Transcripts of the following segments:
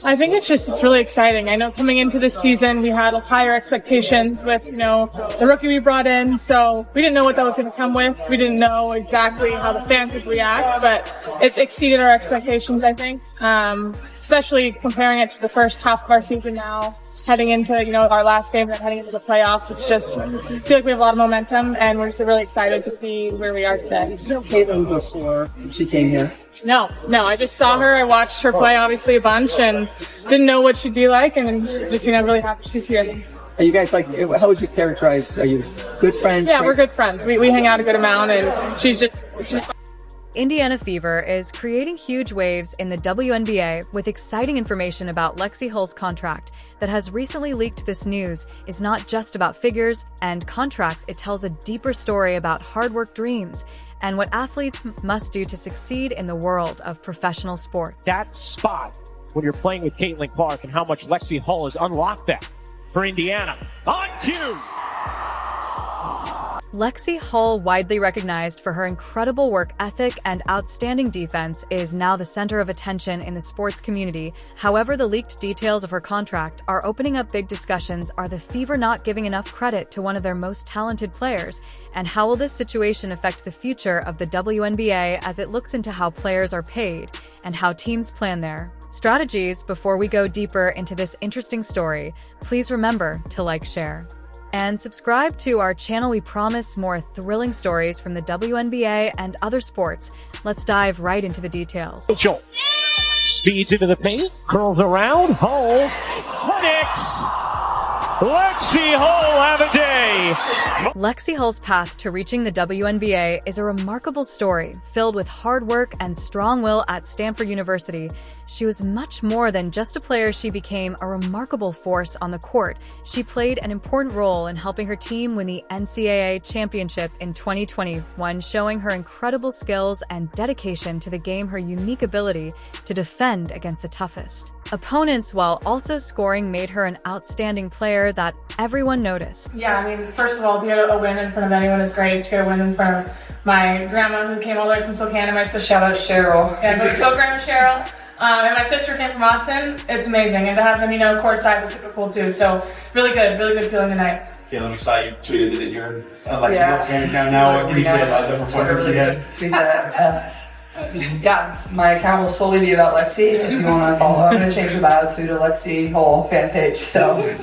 I think it's really exciting. I know coming into this season, we had higher expectations with, the rookie we brought in. So we didn't know what that was going to come with. We didn't know exactly how the fans would react, but it's exceeded our expectations, I think. Especially comparing it to the first half of our season now, heading into, our last game and then heading into the playoffs. It's just, I feel like we have a lot of momentum and we're just really excited to see where we are today. Did you know Caitlin before she came here? No, I just saw her. I watched her play obviously a bunch and didn't know what she'd be like, and just, really happy she's here. Are you guys how would you characterize, are you good friends? Yeah, we're good friends. We hang out a good amount, and she's Indiana Fever is creating huge waves in the WNBA with exciting information about Lexi Hull's contract that has recently leaked. This news is not just about figures and contracts. It tells a deeper story about hard work, dreams, and what athletes must do to succeed in the world of professional sport. That spot when you're playing with Caitlin Clark and how much Lexi Hull has unlocked that for Indiana. On cue! Lexi Hull, widely recognized for her incredible work ethic and outstanding defense, is now the center of attention in the sports community. However, the leaked details of her contract are opening up big discussions. Are the Fever not giving enough credit to one of their most talented players? And how will this situation affect the future of the WNBA as it looks into how players are paid and how teams plan their strategies? Before we go deeper into this interesting story, please remember to like, share, and subscribe to our channel. We promise more thrilling stories from the WNBA and other sports. Let's dive right into the details. Mitchell speeds into the paint, curls around, Hull connects. Lexi Hull have a day. Lexi Hull's path to reaching the WNBA is a remarkable story filled with hard work and strong will. At Stanford University, she was much more than just a player. She became a remarkable force on the court. She played an important role in helping her team win the NCAA championship in 2021, showing her incredible skills and dedication to the game, her unique ability to defend against the toughest opponents while also scoring made her an outstanding player that everyone noticed. Yeah, first of all, to get a win in front of anyone is great. To get a win in front of my grandma who came all the way from Spokane, and my sister. Shout out Cheryl. Yeah, go grandma Cheryl. And my sister came from Austin. It's amazing. And to have them, courtside was super cool too. So really good feeling tonight. Caitlin, we saw you tweeted that you're Lexi Hull fan account now. What can you say about the performance you had? Yeah, my account will solely be about Lexi. If you want to follow, I'm going to change the bio to Lexi Hull fan page. So,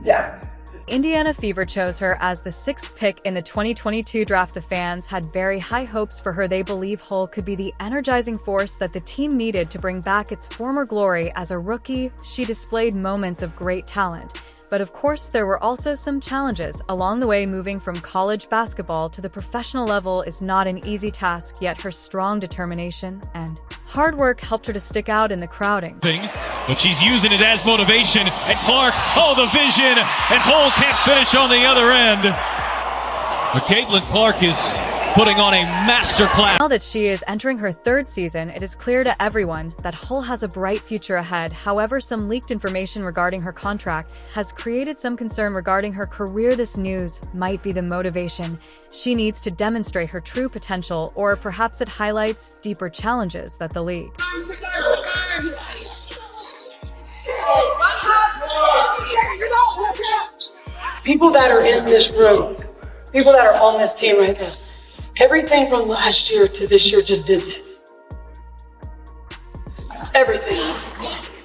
yeah. Indiana Fever chose her as the 6th pick in the 2022 draft. The fans had very high hopes for her. They believe Hull could be the energizing force that the team needed to bring back its former glory. As a rookie, she displayed moments of great talent. But of course, there were also some challenges along the way. Moving from college basketball to the professional level is not an easy task, yet her strong determination and hard work helped her to stick out in the crowding. But she's using it as motivation, and Clark, the vision, and Hull can't finish on the other end. But Caitlin Clark is putting on a masterclass. Now that she is entering her 3rd season, it is clear to everyone that Hull has a bright future ahead. However, some leaked information regarding her contract has created some concern regarding her career. This news might be the motivation she needs to demonstrate her true potential, or perhaps it highlights deeper challenges that the league. People that are in this room, people that are on this team right now, everything from last year to this year just did this. Everything.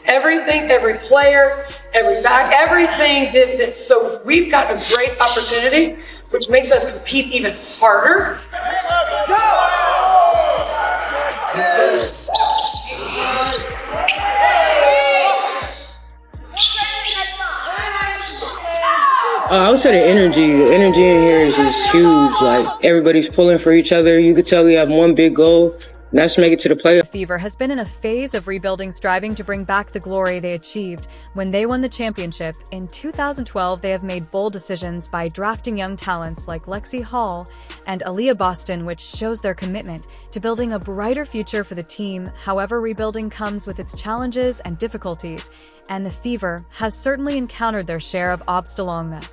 Everything, every player, every back, everything did this. So we've got a great opportunity, which makes us compete even harder. I would say the energy in here is just huge. Like, everybody's pulling for each other. You could tell we have one big goal, and that's to make it to the playoffs. Fever has been in a phase of rebuilding, striving to bring back the glory they achieved when they won the championship. In 2012, they have made bold decisions by drafting young talents like Lexi Hull and Aaliyah Boston, which shows their commitment to building a brighter future for the team. However, rebuilding comes with its challenges and difficulties, and the Fever has certainly encountered their share of obstacles along the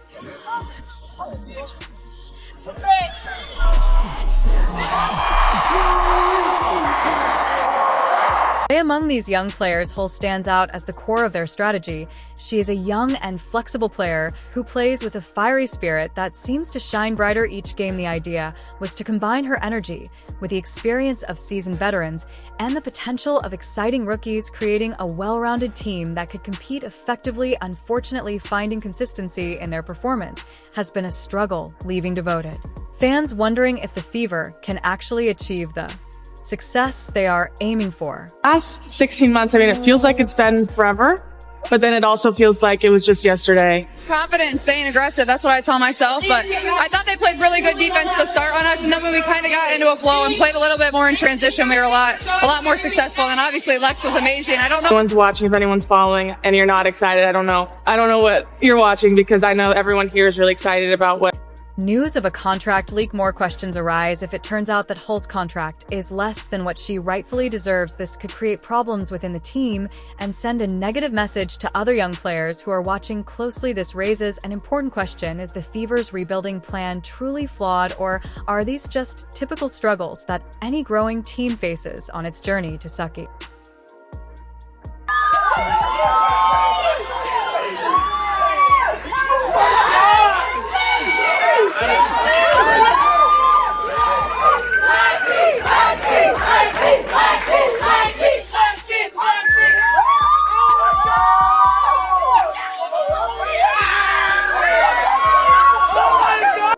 Among these young players, Hull stands out as the core of their strategy. She is a young and flexible player who plays with a fiery spirit that seems to shine brighter each game. The idea was to combine her energy with the experience of seasoned veterans and the potential of exciting rookies, creating a well-rounded team that could compete effectively. Unfortunately, finding consistency in their performance has been a struggle, leaving devoted fans wondering if the Fever can actually achieve the success they are aiming for. Last 16 months, I mean, it feels like it's been forever, but then it also feels like it was just yesterday. Confident and staying aggressive, that's what I tell myself, but I thought they played really good defense to start on us, and then when we kind of got into a flow and played a little bit more in transition, we were a lot more successful, and obviously Lex was amazing. I don't know. If anyone's watching, if anyone's following, and you're not excited, I don't know what you're watching, because I know everyone here is really excited about what. News of a contract leak. More questions arise if it turns out that Hull's contract is less than what she rightfully deserves. This could create problems within the team and send a negative message to other young players who are watching closely. This raises an important question. Is the Fever's rebuilding plan truly flawed, or are these just typical struggles that any growing team faces on its journey to succeed?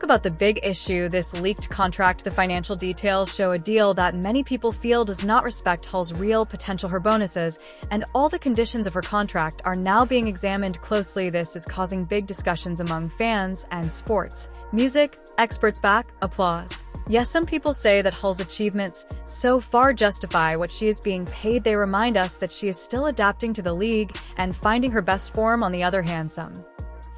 About the big issue, this leaked contract. The financial details show a deal that many people feel does not respect Hull's real potential. Her bonuses and all the conditions of her contract are now being examined closely. This is causing big discussions among fans and sports music experts. Back applause. Yes, some people say that Hull's achievements so far justify what she is being paid. They remind us that she is still adapting to the league and finding her best form. On the other hand, some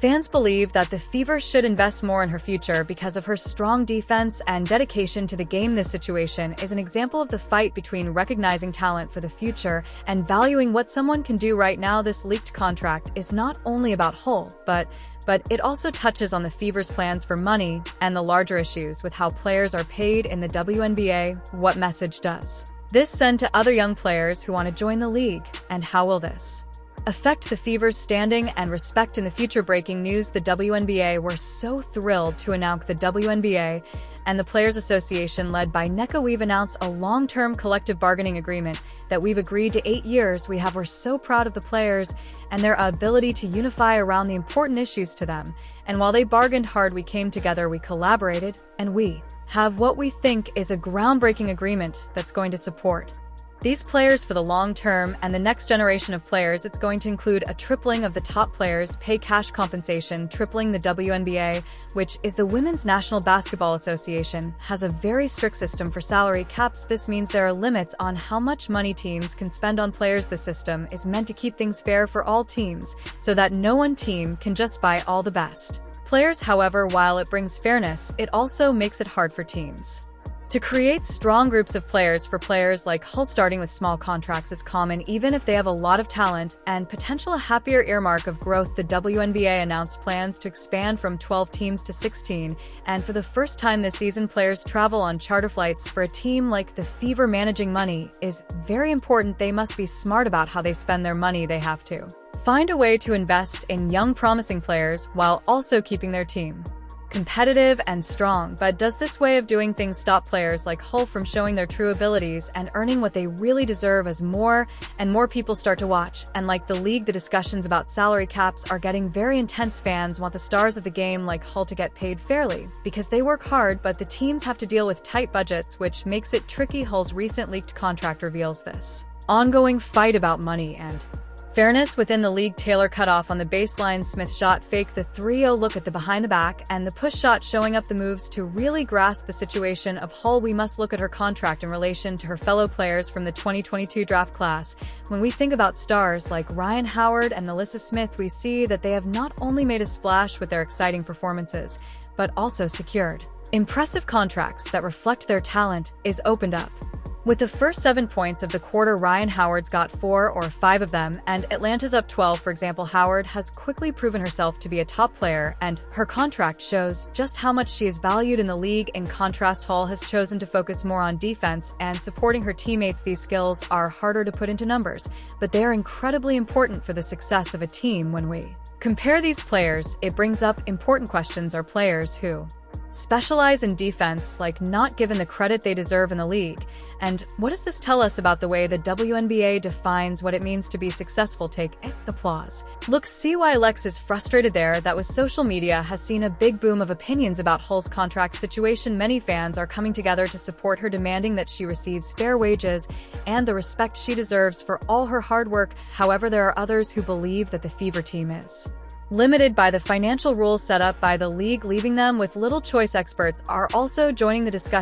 fans believe that the Fever should invest more in her future because of her strong defense and dedication to the game. This situation is an example of the fight between recognizing talent for the future and valuing what someone can do right now. This leaked contract is not only about Hull, but it also touches on the Fever's plans for money and the larger issues with how players are paid in the WNBA. What message does this send to other young players who want to join the league, and how will this affect the Fever's standing and respect in the future? Breaking news: the WNBA were so thrilled to announce the WNBA and the Players Association, led by NECA, we've announced a long-term collective bargaining agreement that we've agreed to 8 years. We're so proud of the players and their ability to unify around the important issues to them. And while they bargained hard, we came together, we collaborated, and we have what we think is a groundbreaking agreement that's going to support these players for the long term and the next generation of players. It's going to include a tripling of the top players' pay, cash compensation. Tripling the WNBA, which is the Women's National Basketball Association, has a very strict system for salary caps. This means there are limits on how much money teams can spend on players. The system is meant to keep things fair for all teams so that no one team can just buy all the best players. However, while it brings fairness, it also makes it hard for teams to create strong groups of players. For players like Hull, starting with small contracts is common, even if they have a lot of talent and potential. A happier earmark of growth. The WNBA announced plans to expand from 12 teams to 16, and for the first time this season, players travel on charter flights. For a team like the Fever, managing money is very important. They must be smart about how they spend their money. They have to find a way to invest in young, promising players while also keeping their team competitive and strong. But does this way of doing things stop players like Hull from showing their true abilities and earning what they really deserve? As more and more people start to watch and like the league, the discussions about salary caps are getting very intense. Fans want the stars of the game like Hull to get paid fairly because they work hard, but the teams have to deal with tight budgets, which makes it tricky. Hull's recent leaked contract reveals this ongoing fight about money and fairness within the league. Taylor cut off on the baseline. Smith shot fake the 3-0 look at the behind the back and the push shot, showing up the moves to really grasp the situation of Hull. We must look at her contract in relation to her fellow players from the 2022 draft class. When we think about stars like Ryan Howard and Alyssa Smith, we see that they have not only made a splash with their exciting performances, but also secured impressive contracts that reflect their talent. Is opened up With the first 7 points of the quarter, Ryan Howard's got 4 or 5 of them, and Atlanta's up 12. For example, Howard has quickly proven herself to be a top player, and her contract shows just how much she is valued in the league. In contrast, Hull has chosen to focus more on defense and supporting her teammates. These skills are harder to put into numbers, but they are incredibly important for the success of a team. When we compare these players, it brings up important questions. Are players who specialize in defense, like, not given the credit they deserve in the league? And what does this tell us about the way the WNBA defines what it means to be successful? Take applause. Look, see why Lex is frustrated there. That was social media has seen a big boom of opinions about Hull's contract situation. Many fans are coming together to support her, demanding that she receives fair wages and the respect she deserves for all her hard work. However, there are others who believe that the Fever team is limited by the financial rules set up by the league, leaving them with little choice. Experts are also joining the discussion.